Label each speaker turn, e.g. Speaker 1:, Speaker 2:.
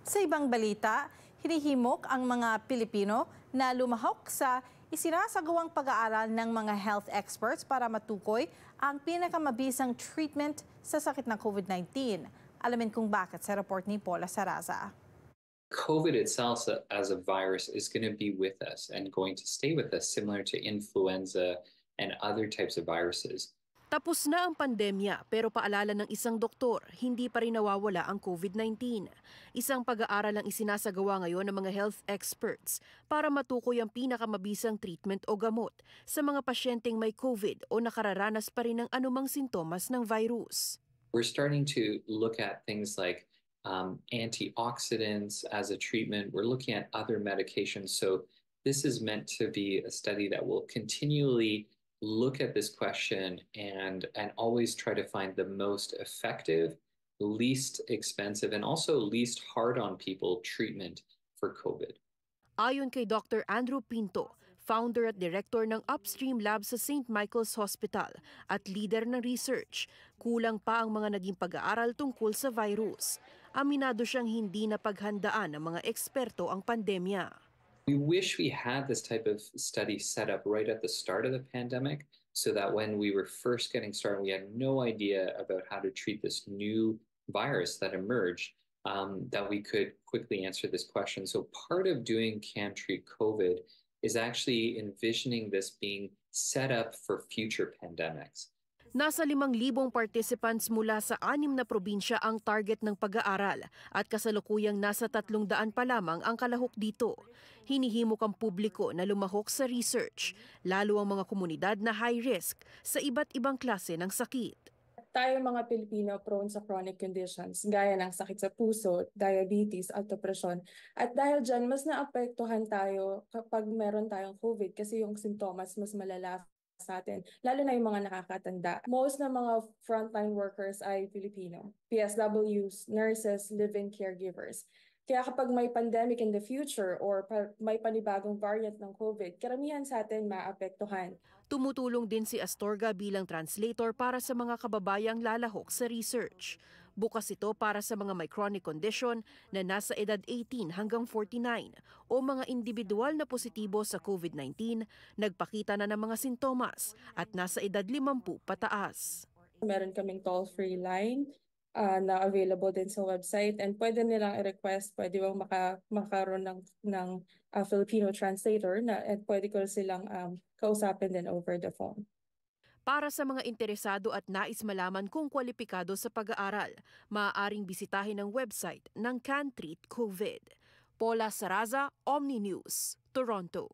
Speaker 1: Sa ibang balita, hinihimok ang mga Pilipino na lumahok sa isinasagawang pag-aaral ng mga health experts para matukoy ang pinakamabisang treatment sa sakit ng COVID-19. Alamin kung bakit sa report ni Paula Saraza.
Speaker 2: COVID itself as a virus is going to be with us and going to stay with us, similar to influenza and other types of viruses.
Speaker 3: Tapos na ang pandemya pero paalala ng isang doktor, hindi pa rin nawawala ang COVID-19. Isang pag-aaral ang isinasagawa ngayon ng mga health experts para matukoy ang pinakamabisang treatment o gamot sa mga pasyenteng may COVID o nakararanas pa rin ng anumang sintomas ng virus.
Speaker 2: We're starting to look at things like antioxidants as a treatment. We're looking at other medications. So this is meant to be a study that will continually look at this question and always try to find the most effective, least expensive, and also least hard on people treatment for COVID.
Speaker 3: Ayon kay Dr. Andrew Pinto, founder at director ng Upstream Lab sa St. Michael's Hospital at leader ng research, kulang pa ang mga naging pag-aaral tungkol sa virus. Aminado siyang hindi napaghandaan ng mga eksperto ang pandemya.
Speaker 2: We wish we had this type of study set up right at the start of the pandemic so that when we were first getting started, we had no idea about how to treat this new virus that emerged, that we could quickly answer this question. So part of doing Can Treat COVID is actually envisioning this being set up for future pandemics.
Speaker 3: Nasa 5,000 participants mula sa 6 na probinsya ang target ng pag-aaral at kasalukuyang nasa 300 pa lamang ang kalahok dito. Hinihimok ang publiko na lumahok sa research, lalo ang mga komunidad na high risk sa iba't ibang klase ng sakit.
Speaker 4: Tayo mga Pilipino prone sa chronic conditions gaya ng sakit sa puso, diabetes, at depression. At dahil dyan, mas naapektuhan tayo kapag meron tayong COVID kasi yung sintomas mas malala sa atin, lalo na yung mga nakakatanda. Most ng mga frontline workers ay Filipino, PSWs, nurses, live-in caregivers. Kaya kapag may pandemic in the future or may panibagong variant ng COVID, karamihan sa atin maapektuhan.
Speaker 3: Tumutulong din si Astorga bilang translator para sa mga kababayang lalahok sa research. Bukas ito para sa mga may chronic condition na nasa edad 18 hanggang 49 o mga individual na positibo sa COVID-19, nagpakita na ng mga sintomas at nasa edad 50 pataas.
Speaker 4: Meron kaming toll-free line na available din sa website and pwede nilang i-request, pwede bang makaroon ng Filipino translator at pwede ko silang kausapin din over the phone.
Speaker 3: Para sa mga interesado at nais malaman kung kwalipikado sa pag-aaral, maaaring bisitahin ang website ng Can Treat COVID. Paula Saraza, Omni News, Toronto.